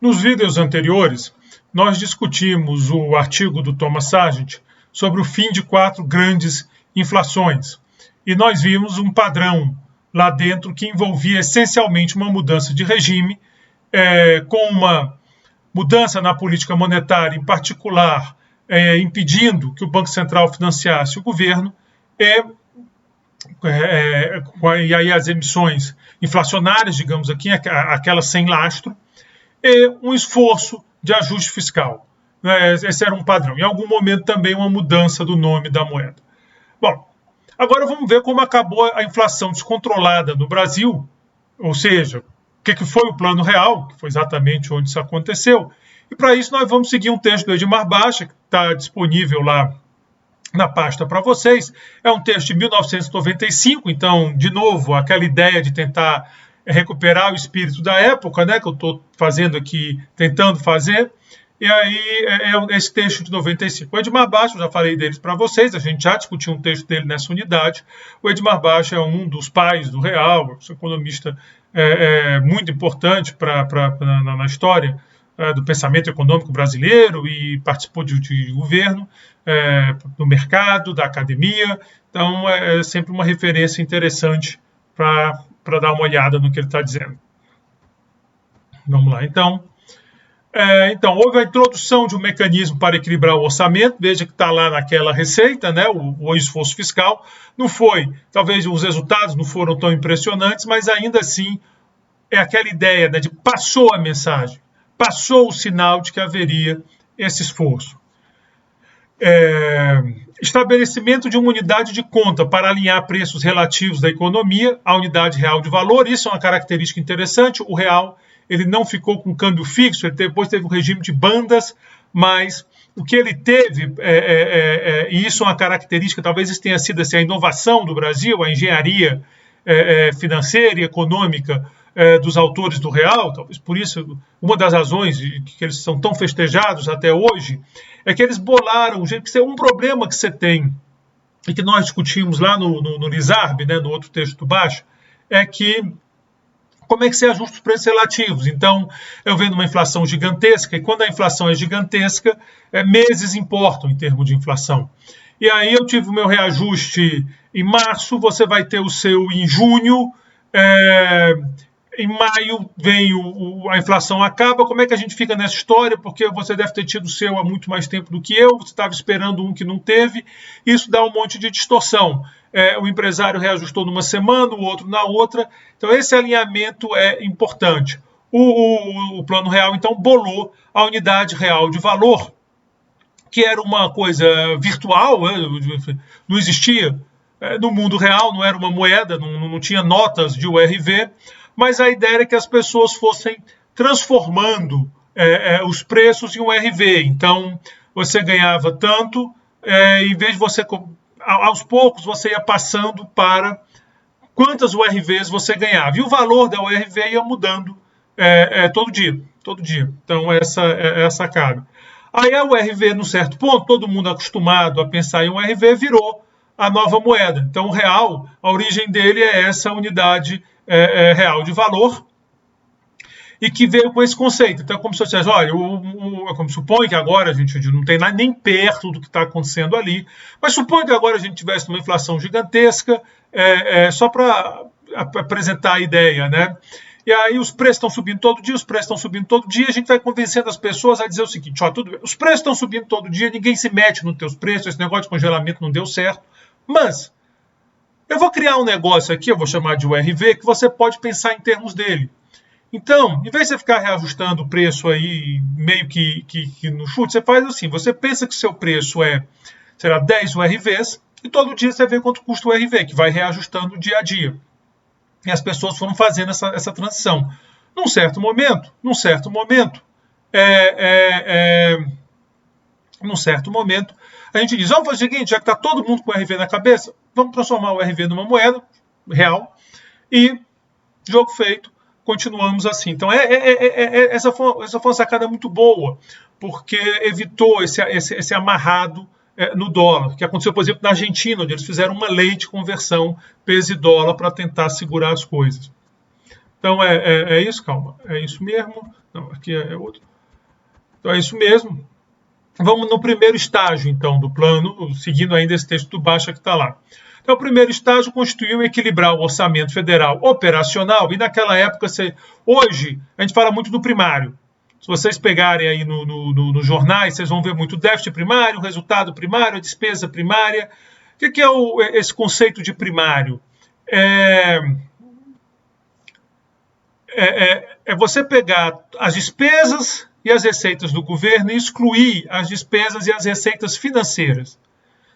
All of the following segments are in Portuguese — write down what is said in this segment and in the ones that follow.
Nos vídeos anteriores, nós discutimos o artigo do Thomas Sargent sobre o fim de 4 grandes inflações. E nós vimos um padrão lá dentro que envolvia essencialmente uma mudança de regime, com uma mudança na política monetária, em particular, impedindo que o Banco Central financiasse o governo, e aí as emissões inflacionárias, digamos aqui, aquelas sem lastro, e um esforço de ajuste fiscal. Esse era um padrão. Em algum momento também uma mudança do nome da moeda. Bom, agora vamos ver como acabou a inflação descontrolada no Brasil, ou seja, o que foi o Plano Real, que foi exatamente onde isso aconteceu. E para isso nós vamos seguir um texto do Edmar Baixa, que está disponível lá na pasta para vocês. É um texto de 1995, então, de novo, aquela ideia de tentar recuperar o espírito da época, né, que eu estou fazendo aqui, tentando fazer. E aí é esse texto de 95. O Edmar Baixa, eu já falei deles para vocês, a gente já discutiu um texto dele nessa unidade. O Edmar Baixa é um dos pais do Real, um economista muito importante na história do pensamento econômico brasileiro e participou de governo, do mercado, da academia. Então é sempre uma referência interessante para dar uma olhada no que ele está dizendo. Vamos lá, então. Houve a introdução de um mecanismo para equilibrar o orçamento, veja que está lá naquela receita, né, o esforço fiscal. Não foi, talvez os resultados não foram tão impressionantes, mas ainda assim é aquela ideia, né, de passou a mensagem, passou o sinal de que haveria esse esforço. Estabelecimento de uma unidade de conta para alinhar preços relativos da economia à unidade real de valor. Isso é uma característica interessante. O real ele não ficou com câmbio fixo, ele depois teve um regime de bandas, mas o que ele teve, e isso é uma característica, talvez isso tenha sido assim, a inovação do Brasil, a engenharia financeira e econômica dos autores do real, talvez por isso, uma das razões de que eles são tão festejados até hoje, é que eles bolaram um problema que você tem, e que nós discutimos lá no Lizarb, né, no outro texto do Baixa, é que como é que se ajusta os preços relativos? Então, eu vendo uma inflação gigantesca, e quando a inflação é gigantesca, meses importam em termos de inflação. E aí eu tive o meu reajuste em março, você vai ter o seu em junho, em maio vem a inflação acaba. Como é que a gente fica nessa história? Porque você deve ter tido o seu há muito mais tempo do que eu, você estava esperando um que não teve, isso dá um monte de distorção. O empresário reajustou numa semana, o outro na outra. Então, esse alinhamento é importante. O Plano Real, então, bolou a unidade real de valor, que era uma coisa virtual, não existia no mundo real, não era uma moeda, não tinha notas de URV, mas a ideia era que as pessoas fossem transformando os preços em URV. Então, você ganhava tanto, em vez de você... Aos poucos você ia passando para quantas URVs você ganhava. E o valor da URV ia mudando todo dia. Então, essa é a sacada. Aí a URV, num certo ponto, todo mundo acostumado a pensar em URV, virou a nova moeda. Então, o real, a origem dele é essa unidade real de valor, e que veio com esse conceito. Então, como se eu dissesse, olha, como supõe que agora a gente não tem nada nem perto do que está acontecendo ali, mas supõe que agora a gente tivesse uma inflação gigantesca, só para apresentar a ideia, né? E aí os preços estão subindo todo dia, a gente vai convencendo as pessoas a dizer o seguinte, ó, tudo bem, os preços estão subindo todo dia, ninguém se mete nos teus preços, esse negócio de congelamento não deu certo, mas eu vou criar um negócio aqui, eu vou chamar de URV, que você pode pensar em termos dele. Então, em vez de você ficar reajustando o preço aí meio que no chute, você faz assim, você pensa que seu preço é, sei lá, 10 URVs, e todo dia você vê quanto custa o URV, que vai reajustando dia a dia. E as pessoas foram fazendo essa transição. Num certo momento, a gente diz, vamos fazer o seguinte, já que está todo mundo com o URV na cabeça, vamos transformar o URV numa moeda real, e jogo feito. Continuamos assim. Então, essa foi uma sacada muito boa, porque evitou esse amarrado no dólar, que aconteceu, por exemplo, na Argentina, onde eles fizeram uma lei de conversão peso e dólar para tentar segurar as coisas. Então, é isso, calma. É isso mesmo. Não, aqui é outro. Então, é isso mesmo. Vamos no primeiro estágio, então, do plano, seguindo ainda esse texto do Baixa que está lá. Então, o primeiro estágio constituiu equilibrar o orçamento federal operacional, e naquela época, hoje, a gente fala muito do primário. Se vocês pegarem aí nos jornais, vocês vão ver muito déficit primário, resultado primário, despesa primária. O que é esse conceito de primário? É você pegar as despesas e as receitas do governo e excluir as despesas e as receitas financeiras.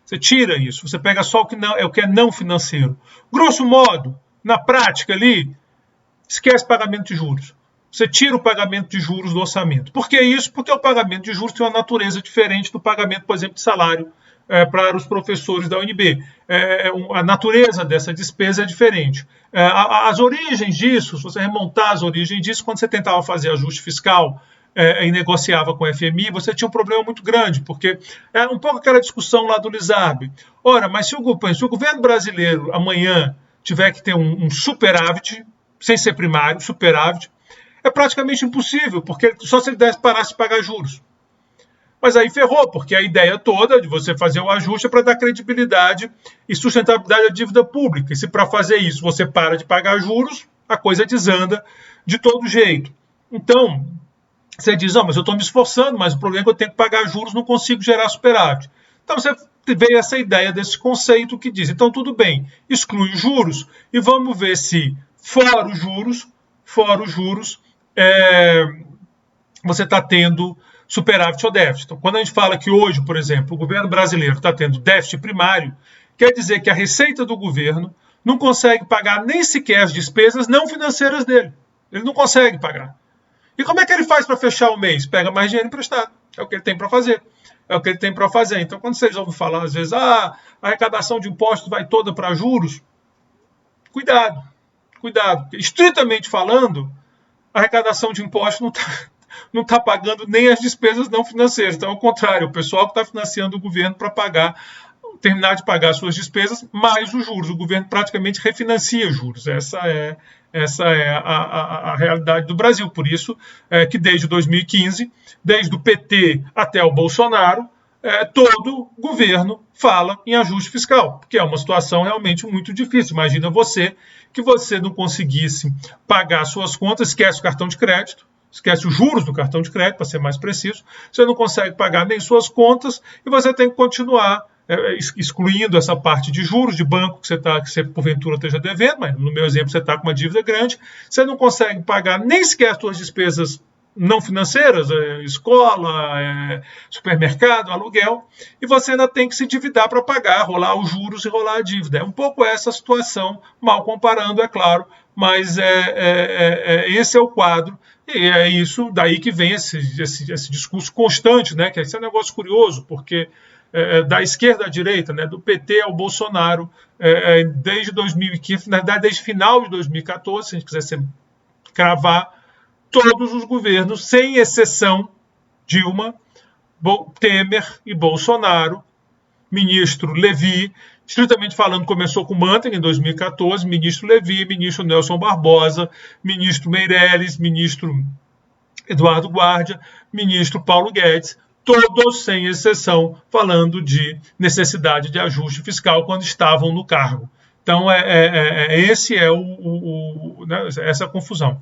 Você tira isso, você pega só o que é não financeiro. Grosso modo, na prática ali, esquece pagamento de juros. Você tira o pagamento de juros do orçamento. Por que isso? Porque o pagamento de juros tem uma natureza diferente do pagamento, por exemplo, de salário para os professores da UNB. A natureza dessa despesa é diferente. As origens disso, se você remontar as origens disso, quando você tentava fazer ajuste fiscal e negociava com o FMI, você tinha um problema muito grande, porque é um pouco aquela discussão lá do Lizarbe. Ora, mas se o governo brasileiro amanhã tiver que ter um superávit, sem ser primário, superávit, é praticamente impossível, porque só se ele parasse de pagar juros. Mas aí ferrou, porque a ideia toda de você fazer o ajuste é para dar credibilidade e sustentabilidade à dívida pública. E se para fazer isso você para de pagar juros, a coisa desanda de todo jeito. Então, você diz, mas eu estou me esforçando, mas o problema é que eu tenho que pagar juros, não consigo gerar superávit. Então você veio essa ideia desse conceito que diz, então tudo bem, exclui os juros e vamos ver se fora os juros, você está tendo superávit ou déficit. Então, quando a gente fala que hoje, por exemplo, o governo brasileiro está tendo déficit primário, quer dizer que a receita do governo não consegue pagar nem sequer as despesas não financeiras dele. Ele não consegue pagar. E como é que ele faz para fechar o mês? Pega mais dinheiro emprestado. É o que ele tem para fazer. Então, quando vocês ouvem falar, às vezes, a arrecadação de impostos vai toda para juros, cuidado. Estritamente falando, a arrecadação de impostos não está pagando nem as despesas não financeiras. Então, ao contrário, o pessoal que está financiando o governo para terminar de pagar suas despesas, mais os juros. O governo praticamente refinancia juros. Essa é a realidade do Brasil. Por isso que desde 2015, desde o PT até o Bolsonaro, todo governo fala em ajuste fiscal, porque é uma situação realmente muito difícil. Imagina que você não conseguisse pagar suas contas, esquece o cartão de crédito, esquece os juros do cartão de crédito, para ser mais preciso, você não consegue pagar nem suas contas e você tem que continuar excluindo essa parte de juros de banco que você porventura esteja devendo, mas no meu exemplo você está com uma dívida grande, você não consegue pagar nem sequer as suas despesas não financeiras, escola, supermercado, aluguel, e você ainda tem que se endividar para pagar, rolar os juros e rolar a dívida. É um pouco essa situação, mal comparando, é claro, mas esse é o quadro, e é isso daí que vem esse discurso constante, né, que esse é um negócio curioso, porque da esquerda à direita, né, do PT ao Bolsonaro, desde 2015, na verdade desde final de 2014, se a gente quiser cravar, todos os governos, sem exceção, Dilma, Temer e Bolsonaro, ministro Levi, estritamente falando, começou com Mantega em 2014, ministro Levi, ministro Nelson Barbosa, ministro Meirelles, ministro Eduardo Guardia, ministro Paulo Guedes, todos, sem exceção, falando de necessidade de ajuste fiscal quando estavam no cargo. Então, esse é essa confusão,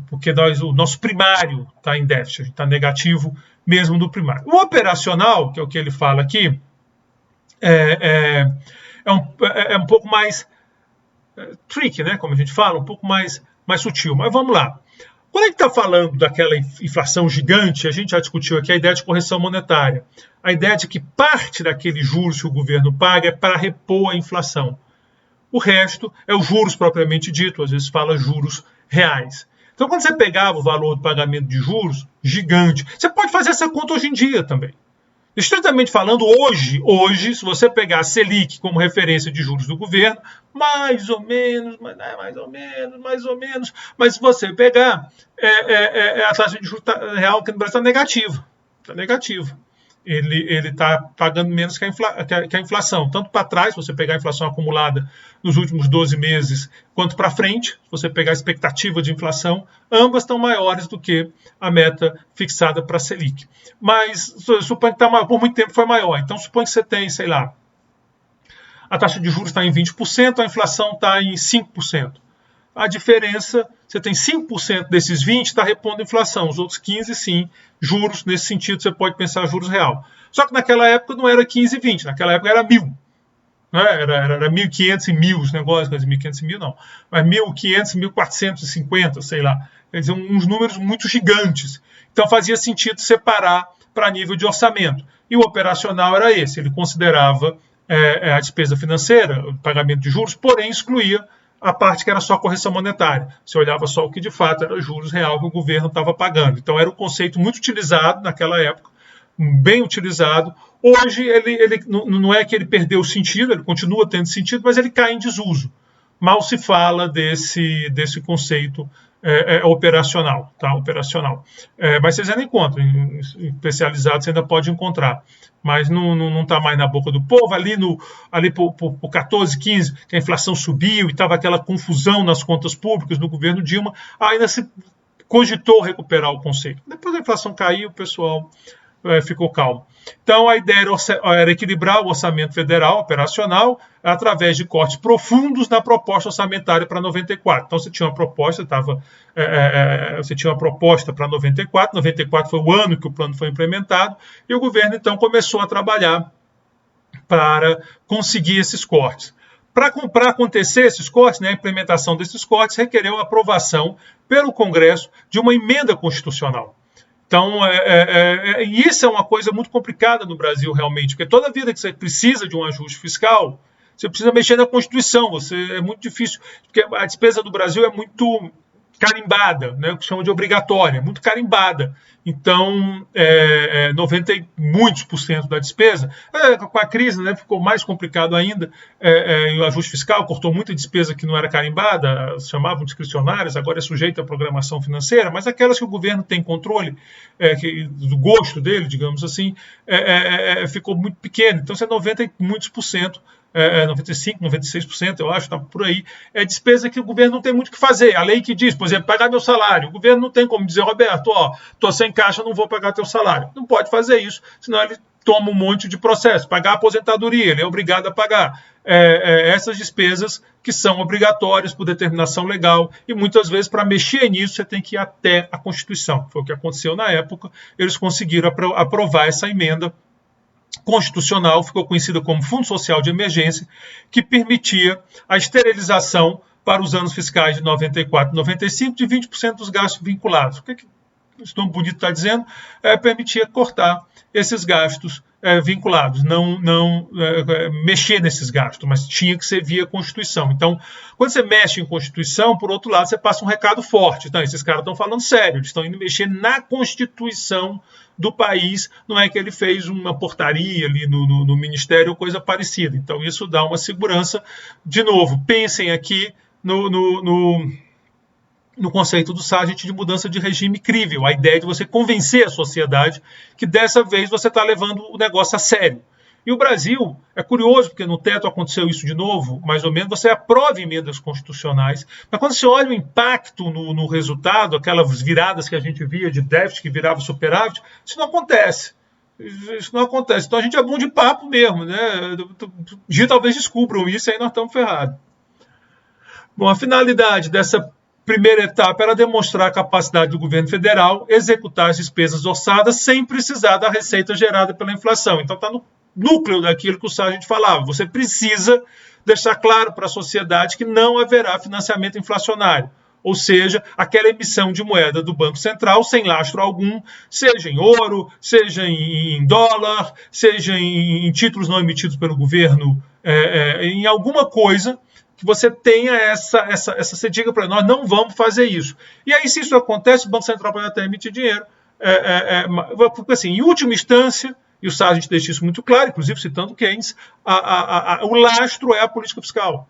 porque o nosso primário está em déficit, está negativo mesmo do primário. O operacional, que é o que ele fala aqui, é um pouco mais tricky, né, como a gente fala, um pouco mais sutil. Mas vamos lá. Quando a gente está falando daquela inflação gigante, a gente já discutiu aqui a ideia de correção monetária. A ideia de que parte daqueles juros que o governo paga é para repor a inflação. O resto é os juros propriamente dito, às vezes fala juros reais. Então, quando você pegava o valor do pagamento de juros, gigante, você pode fazer essa conta hoje em dia também. Estritamente falando, hoje, se você pegar a Selic como referência de juros do governo, mais ou menos, mas se você pegar, a taxa de juros real aqui no Brasil está negativa. ele está pagando menos que a inflação. Tanto para trás, se você pegar a inflação acumulada nos últimos 12 meses, quanto para frente, se você pegar a expectativa de inflação, ambas estão maiores do que a meta fixada para a Selic. Mas suponho que por muito tempo foi maior. Então, suponho que você tem, sei lá, a taxa de juros está em 20%, a inflação está em 5%. A diferença, você tem 5% desses 20% está repondo a inflação, os outros 15% sim, juros, nesse sentido você pode pensar juros real. Só que naquela época não era 15 e 20, naquela época era 1.000. Né? Era 1.500 e 1.000 os negócios, mas 1.500 e 1.000 não. Mas 1.500 e 1.450, sei lá. Quer dizer, uns números muito gigantes. Então fazia sentido separar para nível de orçamento. E o operacional era esse, ele considerava a despesa financeira, o pagamento de juros, porém excluía a parte que era só correção monetária. Você olhava só o que de fato era juros real que o governo estava pagando. Então era um conceito muito utilizado naquela época, bem utilizado. Hoje ele não é que ele perdeu o sentido, ele continua tendo sentido, mas ele cai em desuso. Mal se fala desse conceito operacional, tá? Operacional. Mas vocês ainda encontram, em especializados você ainda pode encontrar. Mas não está mais na boca do povo. Ali por 14, 15, que a inflação subiu e estava aquela confusão nas contas públicas no governo Dilma, ainda se cogitou recuperar o conceito. Depois a inflação caiu, o pessoal ficou calmo. Então a ideia era equilibrar o orçamento federal operacional através de cortes profundos na proposta orçamentária para 94. Então você tinha uma proposta, você tinha uma proposta para 94. 94 foi o ano que o plano foi implementado e o governo então começou a trabalhar para conseguir esses cortes. Para acontecer esses cortes, né, a implementação desses cortes requereu a aprovação pelo Congresso de uma emenda constitucional. Então, isso é uma coisa muito complicada no Brasil, realmente, porque toda vida que você precisa de um ajuste fiscal, você precisa mexer na Constituição, é muito difícil, porque a despesa do Brasil é muito carimbada, né, o que chama de obrigatória, muito carimbada. Então, 90 e muitos por cento da despesa, com a crise, né, ficou mais complicado ainda, o ajuste fiscal cortou muita despesa que não era carimbada, chamavam discricionárias, agora é sujeita à programação financeira, mas aquelas que o governo tem controle, do gosto dele, digamos assim, ficou muito pequeno. Então, você é 90 e muitos por cento, 95%, 96%, eu acho, está por aí, é despesa que o governo não tem muito o que fazer. A lei que diz, por exemplo, pagar meu salário. O governo não tem como dizer, Roberto, estou sem caixa, não vou pagar teu salário. Não pode fazer isso, senão ele toma um monte de processo. Pagar a aposentadoria, ele é obrigado a pagar. Essas despesas que são obrigatórias por determinação legal e muitas vezes para mexer nisso você tem que ir até a Constituição. Foi o que aconteceu na época, eles conseguiram aprovar essa emenda constitucional, ficou conhecida como Fundo Social de Emergência, que permitia a esterilização para os anos fiscais de 94 e 95 de 20% dos gastos vinculados. O que esse nome bonito está dizendo? Permitia cortar esses gastos vinculados, não mexer nesses gastos, mas tinha que ser via Constituição. Então, quando você mexe em Constituição, por outro lado, você passa um recado forte. Então, esses caras estão falando sério, eles estão indo mexer na Constituição do país, não é que ele fez uma portaria ali no Ministério ou coisa parecida. Então, isso dá uma segurança. De novo, pensem aqui no conceito do Sargent de mudança de regime crível, a ideia de você convencer a sociedade que dessa vez você está levando o negócio a sério. E o Brasil, é curioso, porque no teto aconteceu isso de novo, mais ou menos, você aprova emendas constitucionais, mas quando você olha o impacto no resultado, aquelas viradas que a gente via de déficit que virava superávit, isso não acontece. Isso não acontece. Então a gente é bom de papo mesmo, né? Talvez descubram isso e aí nós estamos ferrados. Bom, a finalidade dessa primeira etapa era demonstrar a capacidade do governo federal executar as despesas orçadas sem precisar da receita gerada pela inflação. Então está no núcleo daquilo que o Sargent falava. Você precisa deixar claro para a sociedade que não haverá financiamento inflacionário. Ou seja, aquela emissão de moeda do Banco Central sem lastro algum, seja em ouro, seja em dólar, seja em títulos não emitidos pelo governo, em alguma coisa que você tenha você diga para nós, não vamos fazer isso. E aí, se isso acontece, o Banco Central pode até emitir dinheiro. Porque, assim, em última instância, e o Sargent deixa isso muito claro, inclusive citando Keynes, o lastro é a política fiscal.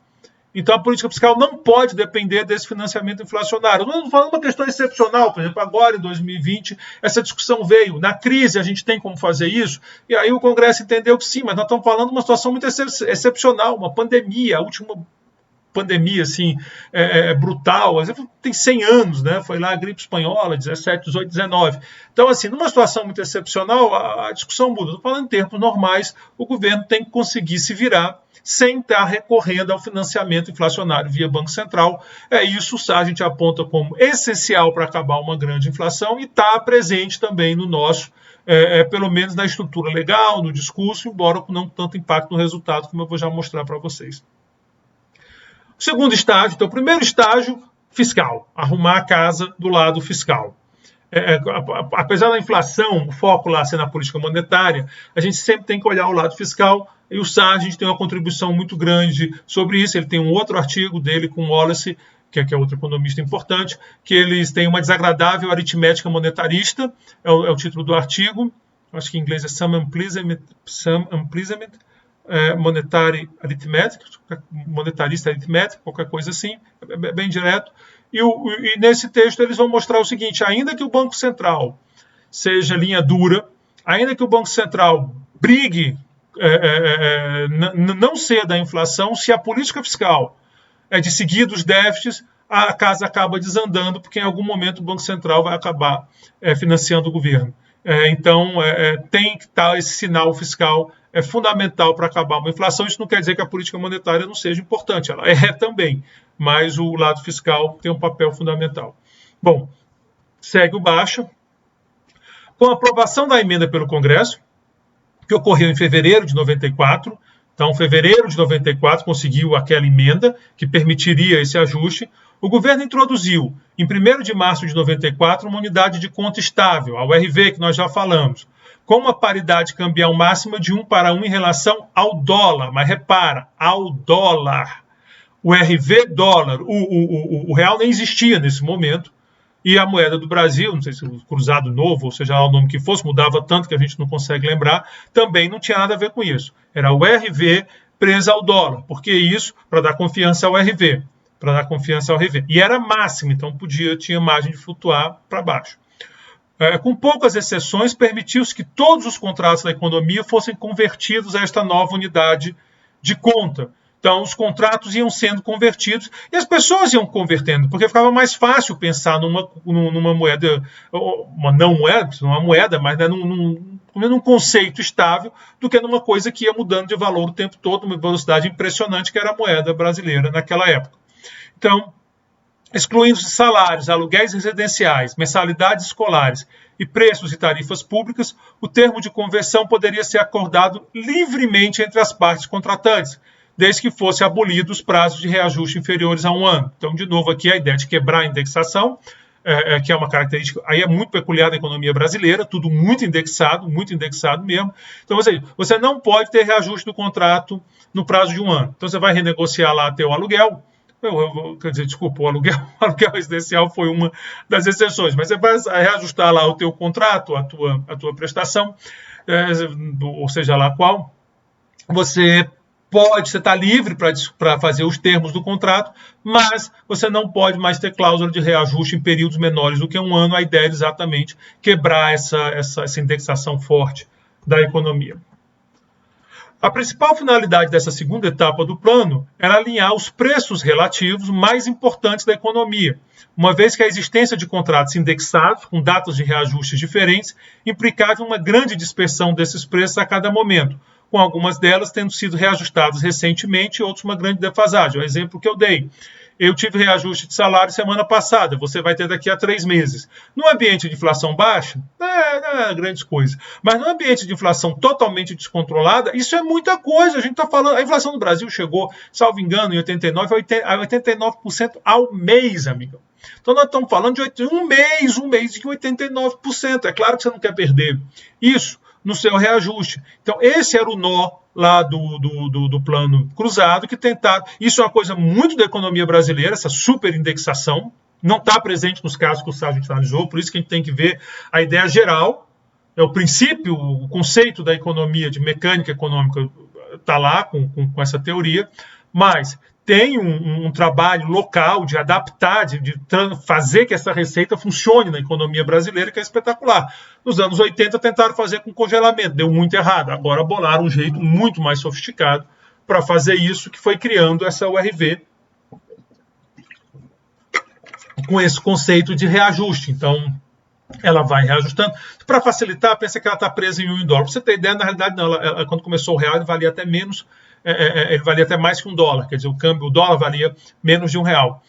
Então a política fiscal não pode depender desse financiamento inflacionário. Não estou falando de uma questão excepcional, por exemplo, agora em 2020, essa discussão veio. Na crise a gente tem como fazer isso, e aí o Congresso entendeu que sim, mas nós estamos falando de uma situação muito excepcional, uma pandemia, a última pandemia assim, brutal, tem 100 anos, né? Foi lá a gripe espanhola, 17, 18, 19. Então, assim, numa situação muito excepcional, a discussão muda. Estou falando em termos normais, o governo tem que conseguir se virar sem estar recorrendo ao financiamento inflacionário via Banco Central. Isso a gente aponta como essencial para acabar uma grande inflação e está presente também no nosso, pelo menos na estrutura legal, no discurso, embora com não tanto impacto no resultado, como eu vou já mostrar para vocês. O segundo estágio, então, o primeiro estágio, fiscal, arrumar a casa do lado fiscal. Apesar da inflação, o foco lá ser na política monetária, a gente sempre tem que olhar o lado fiscal, e o Sargent tem uma contribuição muito grande sobre isso. Ele tem um outro artigo dele com Wallace, que é outro economista importante, que eles têm uma desagradável aritmética monetarista, é o título do artigo, acho que em inglês é Some Unpleasant Monetary Arithmetic, monetarista aritmética, qualquer coisa assim, bem direto. E nesse texto eles vão mostrar o seguinte: ainda que o Banco Central seja linha dura, ainda que o Banco Central brigue, não ceda à inflação, se a política fiscal é de seguir dos déficits, a casa acaba desandando, porque em algum momento o Banco Central vai acabar financiando o governo. Então, tem que estar esse sinal fiscal fundamental para acabar uma inflação. Isso não quer dizer que a política monetária não seja importante, ela também, mas o lado fiscal tem um papel fundamental. Bom, segue o baixa. Com a aprovação da emenda pelo Congresso, que ocorreu em fevereiro de 94, então, fevereiro de 94 conseguiu aquela emenda que permitiria esse ajuste. O governo introduziu, em 1º de março de 94, uma unidade de conta estável, a URV, que nós já falamos, com uma paridade cambial máxima de 1:1 em relação ao dólar. Mas repara, ao dólar. O RV dólar, o real nem existia nesse momento, e a moeda do Brasil, não sei se o cruzado novo, ou seja lá o nome que fosse, mudava tanto que a gente não consegue lembrar, também não tinha nada a ver com isso. Era o RV presa ao dólar. Por que isso? Para dar confiança ao RV. E era máximo, então tinha margem de flutuar para baixo. Com poucas exceções, permitiu-se que todos os contratos da economia fossem convertidos a esta nova unidade de conta. Então, os contratos iam sendo convertidos e as pessoas iam convertendo, porque ficava mais fácil pensar numa moeda, uma moeda, mas num conceito estável, do que numa coisa que ia mudando de valor o tempo todo, uma velocidade impressionante, que era a moeda brasileira naquela época. Então, excluindo-se salários, aluguéis residenciais, mensalidades escolares e preços e tarifas públicas, o termo de conversão poderia ser acordado livremente entre as partes contratantes, desde que fossem abolidos os prazos de reajuste inferiores a 1 ano. Então, de novo, aqui a ideia de quebrar a indexação, que é uma característica, aí é muito peculiar da economia brasileira, tudo muito indexado mesmo. Então, você não pode ter reajuste do contrato no prazo de 1 ano. Então, você vai renegociar lá teu aluguel, o aluguel residencial foi uma das exceções, mas você vai reajustar lá o teu contrato, a tua prestação, ou seja lá qual, você está livre para fazer os termos do contrato, mas você não pode mais ter cláusula de reajuste em períodos menores do que 1 ano. A ideia é exatamente quebrar essa indexação forte da economia. A principal finalidade dessa segunda etapa do plano era alinhar os preços relativos mais importantes da economia, uma vez que a existência de contratos indexados, com datas de reajustes diferentes, implicava uma grande dispersão desses preços a cada momento, com algumas delas tendo sido reajustadas recentemente e outros uma grande defasagem. O exemplo que eu dei. Eu tive reajuste de salário semana passada, você vai ter daqui a 3 meses. No ambiente de inflação baixa, não é grandes coisas. Mas no ambiente de inflação totalmente descontrolada, isso é muita coisa. A gente está falando, a inflação no Brasil chegou, salvo engano, em 89 a 89% ao mês, amigão. Então nós estamos falando de um mês de 89%. É claro que você não quer perder isso no seu reajuste. Então esse era o nó lá do plano cruzado, que tentaram. Isso é uma coisa muito da economia brasileira, essa superindexação, não está presente nos casos que o Sargent analisou, por isso que a gente tem que ver a ideia geral, o princípio, o conceito da economia, de mecânica econômica, está lá com essa teoria, mas tem um trabalho local de adaptar, de fazer que essa receita funcione na economia brasileira, que é espetacular. Nos anos 80 tentaram fazer com congelamento, deu muito errado. Agora bolaram um jeito muito mais sofisticado para fazer isso, que foi criando essa URV com esse conceito de reajuste. Então, ela vai reajustando. Para facilitar, pensa que ela está presa em $1. Para você ter ideia, na realidade, não, ela, quando começou o real, ele valia até menos, ele valia até mais que $1. Quer dizer, o dólar valia menos de R$1.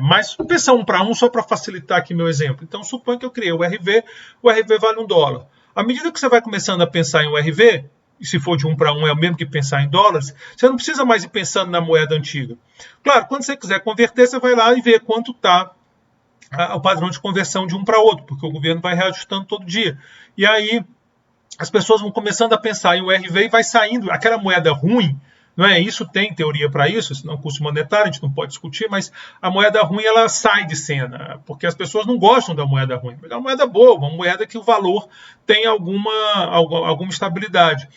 Mas pensa 1 para 1, só para facilitar aqui meu exemplo. Então, suponho que eu criei o RV vale $1. À medida que você vai começando a pensar em URV, e se for de 1 para 1 é o mesmo que pensar em dólares, você não precisa mais ir pensando na moeda antiga. Claro, quando você quiser converter, você vai lá e vê quanto está o padrão de conversão de um para outro, porque o governo vai reajustando todo dia. E aí as pessoas vão começando a pensar em URV e vai saindo aquela moeda ruim, não é? Isso tem teoria para isso, isso não é um custo monetário, a gente não pode discutir, mas a moeda ruim ela sai de cena, porque as pessoas não gostam da moeda ruim. É uma moeda boa, uma moeda que o valor tem alguma estabilidade.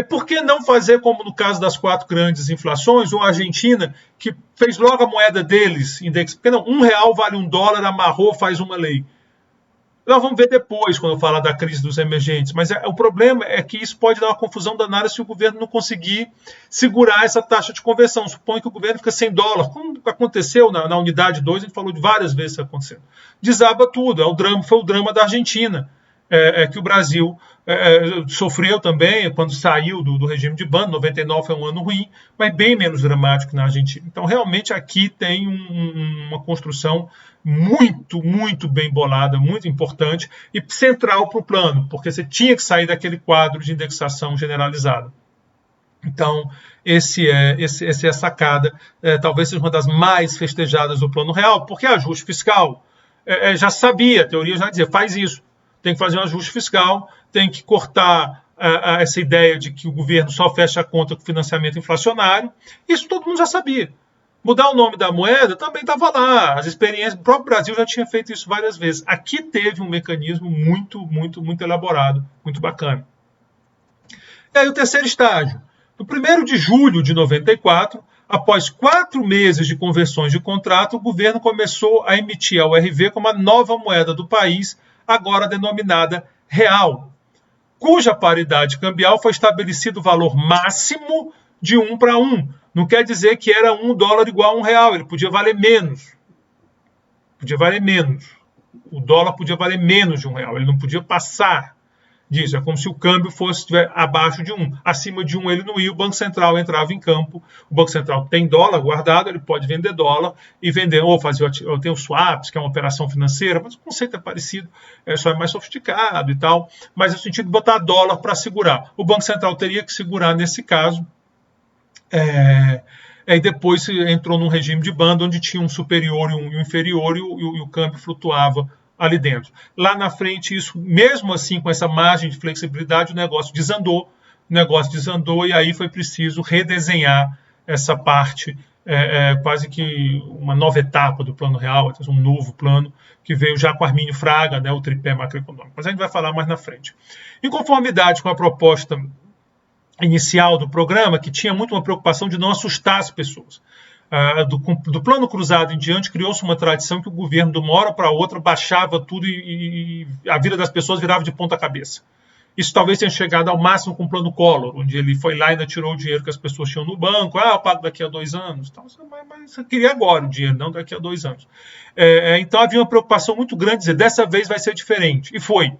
Por que não fazer como no caso das 4 grandes inflações, ou a Argentina, que fez logo a moeda deles, porque não, R$1 vale $1, amarrou, faz uma lei. Nós vamos ver depois, quando eu falar da crise dos emergentes, mas o problema é que isso pode dar uma confusão danada se o governo não conseguir segurar essa taxa de conversão. Suponho que o governo fica sem dólar, como aconteceu na unidade 2, a gente falou de várias vezes isso acontecendo. Desaba tudo, foi o drama da Argentina. Que o Brasil sofreu também quando saiu do regime de bando. 99 foi um ano ruim, mas bem menos dramático que na Argentina. Então, realmente, aqui tem uma construção muito, muito bem bolada, muito importante e central para o plano, porque você tinha que sair daquele quadro de indexação generalizada. Então, essa é a sacada, talvez seja uma das mais festejadas do Plano Real, porque ajuste fiscal, já sabia, a teoria já dizia, faz isso. Tem que fazer um ajuste fiscal, tem que cortar essa ideia de que o governo só fecha a conta com financiamento inflacionário. Isso todo mundo já sabia. Mudar o nome da moeda também estava lá. As experiências, o próprio Brasil já tinha feito isso várias vezes. Aqui teve um mecanismo muito, muito, muito elaborado, muito bacana. E aí o terceiro estágio. No 1º de julho de 94, após 4 meses de conversões de contrato, o governo começou a emitir a URV como a nova moeda do país, agora denominada real, cuja paridade cambial foi estabelecido o valor máximo de 1 para 1. Não quer dizer que era $1 igual a R$1, ele podia valer menos. Podia valer menos. O dólar podia valer menos de R$1, ele não podia passar disso. É como se o câmbio fosse abaixo de 1. Acima de 1 ele não ia, o Banco Central entrava em campo. O Banco Central tem dólar guardado, ele pode vender dólar e vender, ou fazer, eu tenho swaps, que é uma operação financeira, mas o conceito é parecido, só é mais sofisticado e tal, mas no sentido de botar dólar para segurar. O Banco Central teria que segurar nesse caso, e depois entrou num regime de bando onde tinha um superior e um inferior e o câmbio flutuava ali dentro. Lá na frente, isso, mesmo assim, com essa margem de flexibilidade, o negócio desandou e aí foi preciso redesenhar essa parte, quase que uma nova etapa do Plano Real, um novo plano, que veio já com Armínio Fraga, né, o tripé macroeconômico. Mas a gente vai falar mais na frente. Em conformidade com a proposta inicial do programa, que tinha muito uma preocupação de não assustar as pessoas. Do plano cruzado em diante, criou-se uma tradição que o governo, de uma hora para outra, baixava tudo e a vida das pessoas virava de ponta cabeça. Isso talvez tenha chegado ao máximo com o plano Collor, onde ele foi lá e ainda tirou o dinheiro que as pessoas tinham no banco. Eu pago daqui a 2 anos. Então, mas você queria agora o dinheiro, não daqui a 2 anos. Então havia uma preocupação muito grande de dizer, dessa vez vai ser diferente. E foi.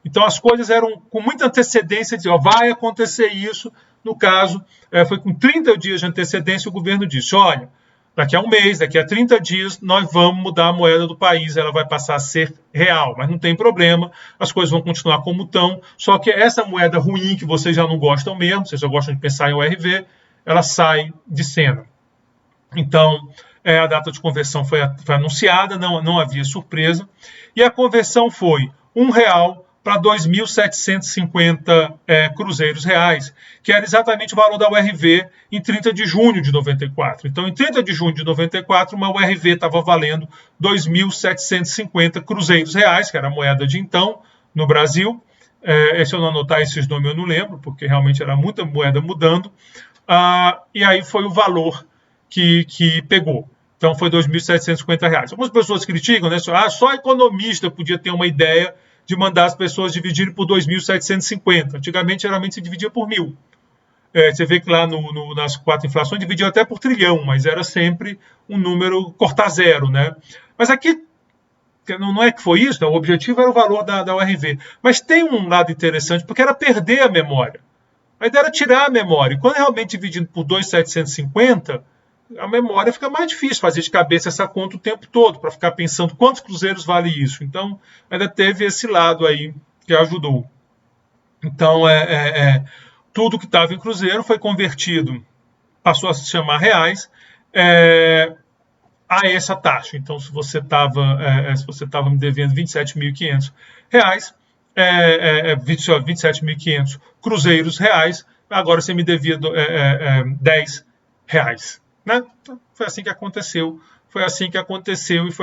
Então as coisas eram com muita antecedência, de vai acontecer isso. No caso, foi com 30 dias de antecedência, o governo disse, olha, daqui a 1 mês, daqui a 30 dias, nós vamos mudar a moeda do país, ela vai passar a ser real, mas não tem problema, as coisas vão continuar como estão, só que essa moeda ruim, que vocês já não gostam mesmo, vocês já gostam de pensar em URV, ela sai de cena. Então, a data de conversão foi anunciada, não havia surpresa, e a conversão foi R$1 para 2.750 cruzeiros reais, que era exatamente o valor da URV em 30 de junho de 94. Então, em 30 de junho de 94, uma URV estava valendo 2.750 cruzeiros reais, que era a moeda de então, no Brasil. Se eu não anotar esses nomes, eu não lembro, porque realmente era muita moeda mudando. E aí foi o valor que pegou. Então foi R$ 2.750. Algumas pessoas criticam, né? Só economista podia ter uma ideia de mandar as pessoas dividirem por 2.750. Antigamente, geralmente, se dividia por 1.000. Você vê que lá nas 4 inflações dividiu até por trilhão, mas era sempre um número cortar zero, né? Mas aqui não é que foi isso, né? O objetivo era o valor da URV. Mas tem um lado interessante, porque era perder a memória. A ideia era tirar a memória. E quando realmente dividindo por 2.750, a memória fica mais difícil fazer de cabeça essa conta o tempo todo, para ficar pensando quantos cruzeiros vale isso. Então, ainda teve esse lado aí que ajudou. Então, tudo que estava em cruzeiro foi convertido, passou a se chamar reais, a essa taxa. Então, se você estava me devendo R$ 27.500, 27.500 cruzeiros reais, agora você me devia R$ 10. Né? Então, foi assim que aconteceu, e foi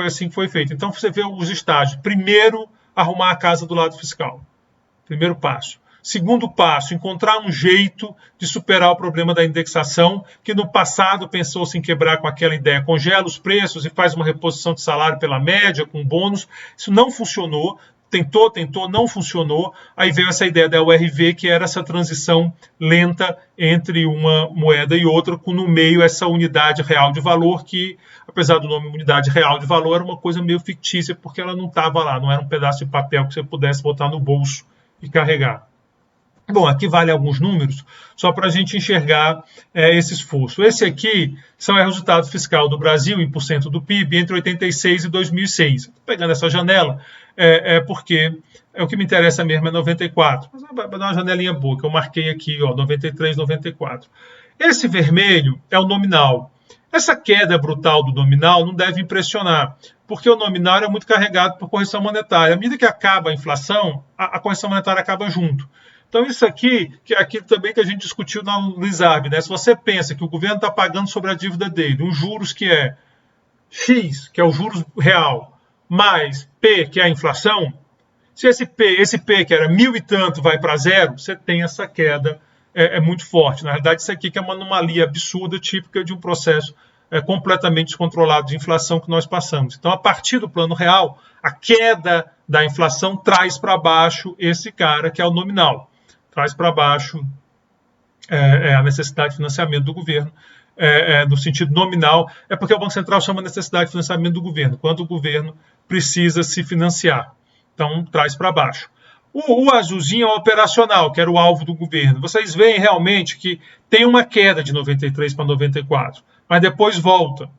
assim que foi feito. Então, você vê os estágios. Primeiro, arrumar a casa do lado fiscal. Primeiro passo. Segundo passo, encontrar um jeito de superar o problema da indexação, que no passado pensou-se em quebrar com aquela ideia, congela os preços e faz uma reposição de salário pela média, com bônus. Isso não funcionou, tentou, não funcionou. Aí veio essa ideia da URV, que era essa transição lenta entre uma moeda e outra, com no meio essa unidade real de valor, que, apesar do nome unidade real de valor, era uma coisa meio fictícia, porque ela não estava lá, não era um pedaço de papel que você pudesse botar no bolso e carregar. Bom, aqui vale alguns números, só para a gente enxergar esse esforço. Esse aqui são o resultado fiscal do Brasil em % do PIB entre 86 e 2006. Estou pegando essa janela porque o que me interessa mesmo é 94. Mas vai dar uma janelinha boa, que eu marquei aqui, 93, 94. Esse vermelho é o nominal. Essa queda brutal do nominal não deve impressionar, porque o nominal é muito carregado por correção monetária. À medida que acaba a inflação, a correção monetária acaba junto. Então, isso aqui, que é aquilo também que a gente discutiu no ISAB, né? Se você pensa que o governo está pagando sobre a dívida dele um juros que é X, que é o juros real, mais P, que é a inflação, se esse P que era 1.000 e tanto vai para zero, você tem essa queda muito forte. Na realidade, isso aqui que é uma anomalia absurda, típica de um processo completamente descontrolado de inflação que nós passamos. Então, a partir do plano real, a queda da inflação traz para baixo esse cara que é o nominal. Traz para baixo a necessidade de financiamento do governo, no sentido nominal, porque o Banco Central chama necessidade de financiamento do governo, quando o governo precisa se financiar. Então, traz para baixo. O azulzinho é o operacional, que era o alvo do governo. Vocês veem realmente que tem uma queda de 93 para 94, mas depois volta.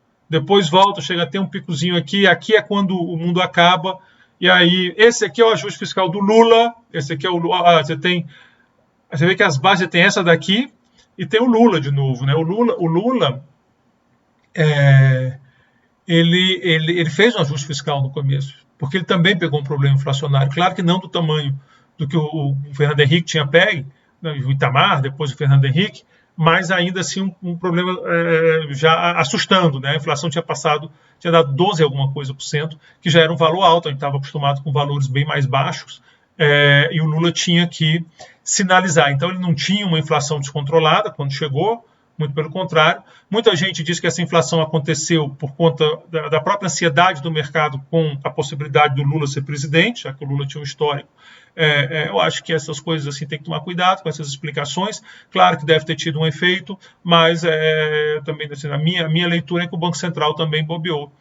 Chega a ter um picozinho aqui. Aqui é quando o mundo acaba. E aí, esse aqui é o ajuste fiscal do Lula. Esse aqui é o Lula. Você vê que as bases tem essa daqui e tem o Lula de novo, né? O Lula ele fez um ajuste fiscal no começo, porque ele também pegou um problema inflacionário. Claro que não do tamanho do que o Fernando Henrique tinha pego, né, o Itamar, depois o Fernando Henrique, mas ainda assim um problema já assustando, né? A inflação tinha dado 12 alguma coisa por cento, que já era um valor alto, a gente estava acostumado com valores bem mais baixos, e o Lula tinha que sinalizar. Então ele não tinha uma inflação descontrolada quando chegou, muito pelo contrário. Muita gente diz que essa inflação aconteceu por conta da própria ansiedade do mercado com a possibilidade do Lula ser presidente, já que o Lula tinha um histórico. Eu acho que essas coisas assim tem que tomar cuidado com essas explicações. Claro que deve ter tido um efeito, mas também assim, a minha leitura é que o Banco Central também bobeou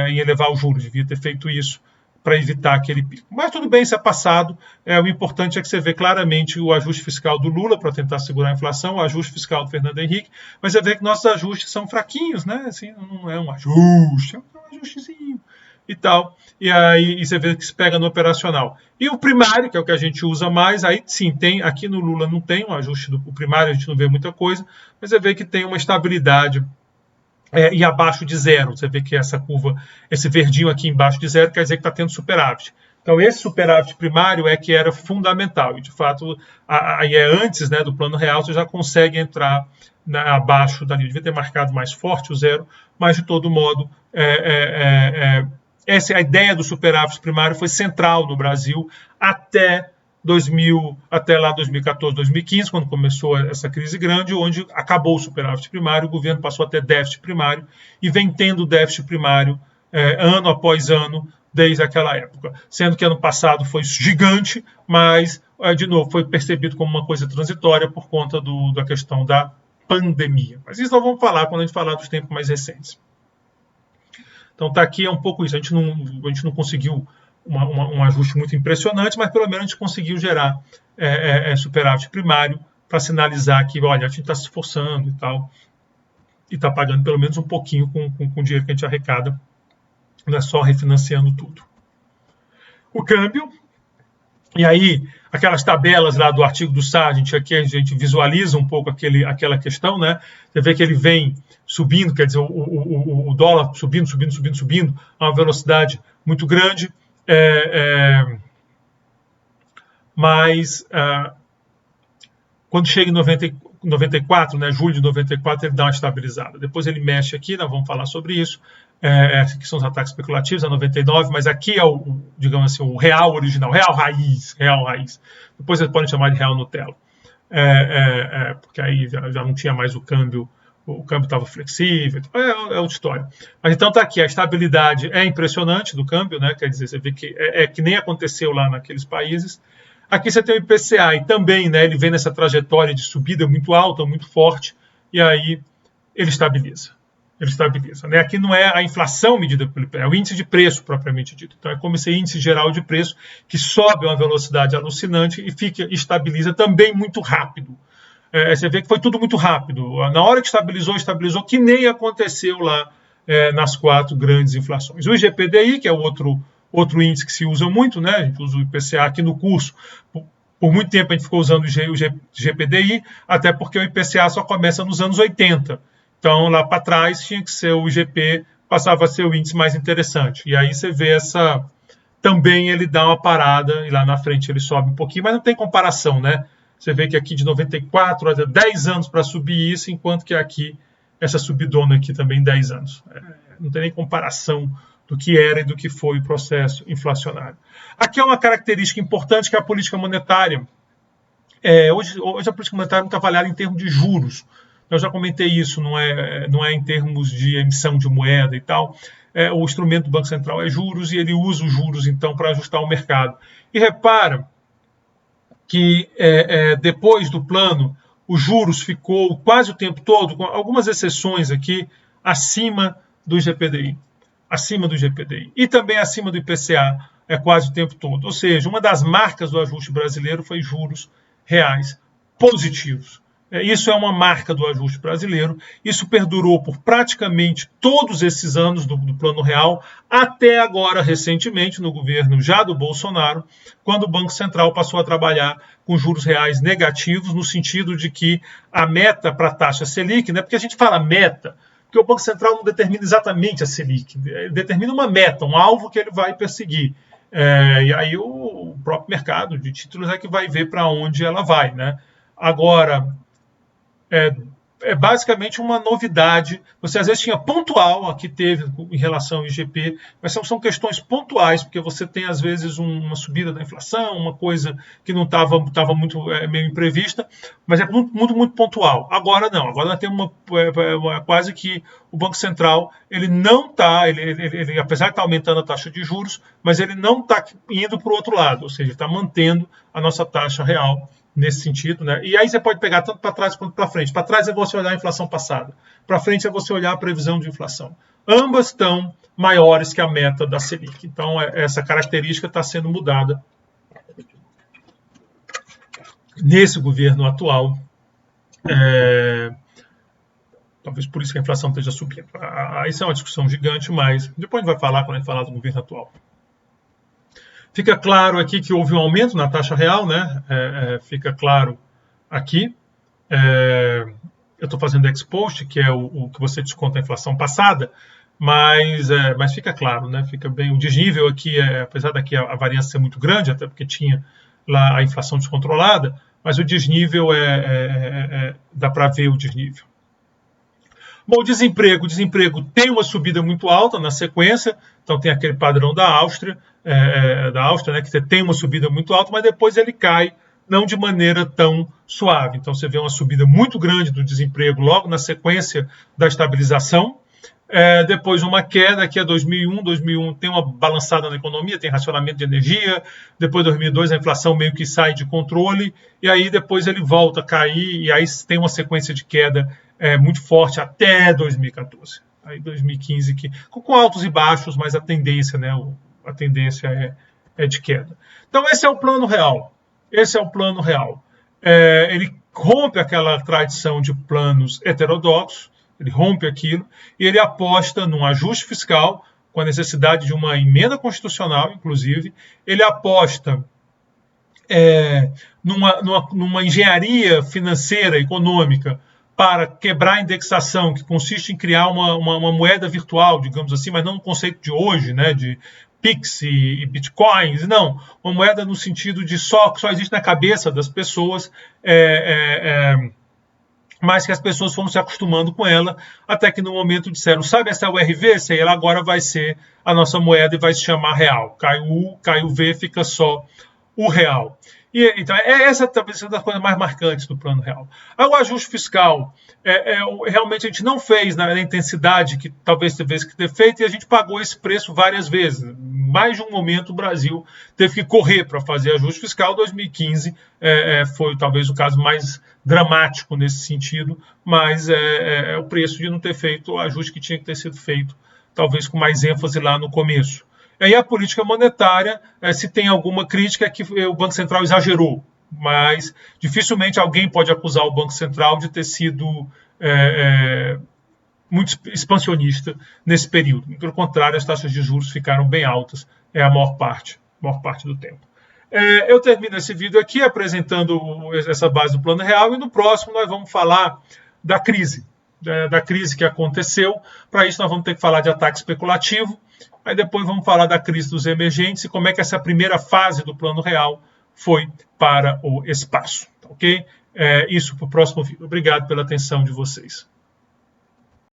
em elevar os juros, devia ter feito isso para evitar aquele pico. Mas tudo bem, isso é passado. O importante é que você vê claramente o ajuste fiscal do Lula para tentar segurar a inflação, o ajuste fiscal do Fernando Henrique, mas você vê que nossos ajustes são fraquinhos, né? Assim, não é um ajuste, é um ajustezinho e tal. E aí você vê que se pega no operacional. E o primário, que é o que a gente usa mais, aí sim, tem, aqui no Lula não tem um ajuste do primário, a gente não vê muita coisa, mas você vê que tem uma estabilidade e abaixo de zero. Você vê que essa curva, esse verdinho aqui embaixo de zero, quer dizer que está tendo superávit. Então, esse superávit primário é que era fundamental. E, de fato, aí antes, né, do plano real, você já consegue entrar abaixo dali. Devia ter marcado mais forte o zero, mas, de todo modo, a ideia do superávit primário foi central no Brasil até até lá 2014, 2015, quando começou essa crise grande, onde acabou o superávit primário, o governo passou a ter déficit primário e vem tendo déficit primário ano após ano desde aquela época. Sendo que ano passado foi gigante, mas, de novo, foi percebido como uma coisa transitória por conta da questão da pandemia. Mas isso nós vamos falar quando a gente falar dos tempos mais recentes. Então tá aqui, é um pouco isso. A gente não conseguiu um ajuste muito impressionante, mas pelo menos a gente conseguiu gerar superávit primário para sinalizar que, olha, a gente está se esforçando e tal, e está pagando pelo menos um pouquinho com o dinheiro que a gente arrecada, não é só refinanciando tudo. O câmbio, e aí aquelas tabelas lá do artigo do Sargent, aqui a gente visualiza um pouco aquela questão, né? Você vê que ele vem subindo, quer dizer, o dólar subindo a uma velocidade muito grande, mas quando chega em 94, né, julho de 94, ele dá uma estabilizada. Depois ele mexe aqui, nós vamos falar sobre isso, que são os ataques especulativos, a 99, mas aqui é digamos assim, o real original, real raiz. Depois vocês podem chamar de real Nutella, porque aí já não tinha mais o câmbio estava flexível, é outra história. Mas então está aqui, a estabilidade é impressionante do câmbio, né? Quer dizer, você vê que que nem aconteceu lá naqueles países. Aqui você tem o IPCA e também, né, ele vem nessa trajetória de subida muito alta, muito forte, e aí ele estabiliza. Né? Aqui não é a inflação medida pelo IPCA, é o índice de preço propriamente dito. Então é como esse índice geral de preço que sobe a uma velocidade alucinante e estabiliza também muito rápido. Você vê que foi tudo muito rápido. Na hora que estabilizou que nem aconteceu lá nas 4 grandes inflações. O IGPDI, que é o outro índice que se usa muito, né? A gente usa o IPCA aqui no curso. Por muito tempo a gente ficou usando o IGPDI, até porque o IPCA só começa nos anos 80. Então, lá para trás, tinha que ser o IGP, passava a ser o índice mais interessante. E aí você vê também ele dá uma parada, e lá na frente ele sobe um pouquinho, mas não tem comparação, né? Você vê que aqui de 94 até 10 anos para subir isso, enquanto que aqui, essa subidona aqui também 10 anos. Não tem nem comparação do que era e do que foi o processo inflacionário. Aqui é uma característica importante que é a política monetária. Hoje a política monetária não está avaliada em termos de juros. Eu já comentei isso, não é em termos de emissão de moeda e tal. O instrumento do Banco Central é juros e ele usa os juros, então, para ajustar o mercado. E repara que depois do plano, os juros ficou quase o tempo todo, com algumas exceções aqui, acima do IGPDI. E também acima do IPCA, quase o tempo todo. Ou seja, uma das marcas do ajuste brasileiro foi juros reais positivos. Isso é uma marca do ajuste brasileiro. Isso perdurou por praticamente todos esses anos do Plano Real, até agora, recentemente, no governo já do Bolsonaro, quando o Banco Central passou a trabalhar com juros reais negativos, no sentido de que a meta para a taxa Selic, né, porque a gente fala meta, porque o Banco Central não determina exatamente a Selic, ele determina uma meta, um alvo que ele vai perseguir. E aí o próprio mercado de títulos é que vai ver para onde ela vai, né? Agora, é basicamente uma novidade. Você às vezes tinha pontual, aqui teve em relação ao IGP, mas são questões pontuais, porque você tem às vezes uma subida da inflação, uma coisa que não estava muito meio imprevista, mas é muito pontual. Agora não, agora nós temos quase que o Banco Central, ele não está, ele, apesar de estar aumentando a taxa de juros, mas ele não está indo para o outro lado, ou seja, está mantendo a nossa taxa real nesse sentido, né? E aí você pode pegar tanto para trás quanto para frente. Para trás é você olhar a inflação passada. Para frente é você olhar a previsão de inflação. Ambas estão maiores que a meta da Selic. Então, essa característica está sendo mudada nesse governo atual. Talvez por isso que a inflação esteja subindo. Isso é uma discussão gigante, mas depois a gente vai falar quando a gente falar do governo atual. Fica claro aqui que houve um aumento na taxa real, né? Fica claro aqui. Eu estou fazendo ex-post, que é o que você desconta a inflação passada, mas fica claro, né? Fica bem. O desnível aqui, apesar daqui a variância ser muito grande, até porque tinha lá a inflação descontrolada, mas o desnível dá para ver o desnível. Bom, o desemprego tem uma subida muito alta na sequência, então tem aquele padrão da Áustria, né, que tem uma subida muito alta, mas depois ele cai, não de maneira tão suave. Então você vê uma subida muito grande do desemprego logo na sequência da estabilização, depois uma queda, que é 2001 tem uma balançada na economia, tem racionamento de energia, depois 2002 a inflação meio que sai de controle, e aí depois ele volta a cair, e aí tem uma sequência de queda muito forte até 2014. Aí 2015, com altos e baixos, mas a tendência, né, a tendência é de queda. Então esse é o plano real. Ele rompe aquela tradição de planos heterodoxos, ele rompe aquilo, e ele aposta num ajuste fiscal, com a necessidade de uma emenda constitucional, inclusive. Ele aposta numa engenharia financeira, econômica, para quebrar a indexação, que consiste em criar uma moeda virtual, digamos assim, mas não no conceito de hoje, né, de Pix e Bitcoins, não. Uma moeda no sentido de que só existe na cabeça das pessoas, mas que as pessoas foram se acostumando com ela, até que no momento disseram, sabe essa URV? Ela agora vai ser a nossa moeda e vai se chamar real. Cai o U, cai o V, fica só o real. Então, essa talvez seja uma das coisas mais marcantes do plano real. O ajuste fiscal, realmente a gente não fez na intensidade que talvez tivesse que ter feito, e a gente pagou esse preço várias vezes. Mais de um momento o Brasil teve que correr para fazer ajuste fiscal. 2015 foi talvez o caso mais dramático nesse sentido, mas o preço de não ter feito o ajuste que tinha que ter sido feito, talvez com mais ênfase lá no começo. E a política monetária, se tem alguma crítica, é que o Banco Central exagerou, mas dificilmente alguém pode acusar o Banco Central de ter sido muito expansionista nesse período. Pelo contrário, as taxas de juros ficaram bem altas a maior parte do tempo. Eu termino esse vídeo aqui apresentando essa base do plano real, e no próximo nós vamos falar da crise que aconteceu. Para isso nós vamos ter que falar de ataque especulativo, aí depois vamos falar da crise dos emergentes e como é que essa primeira fase do plano real foi para o espaço. Ok? Isso para o próximo vídeo. Obrigado pela atenção de vocês.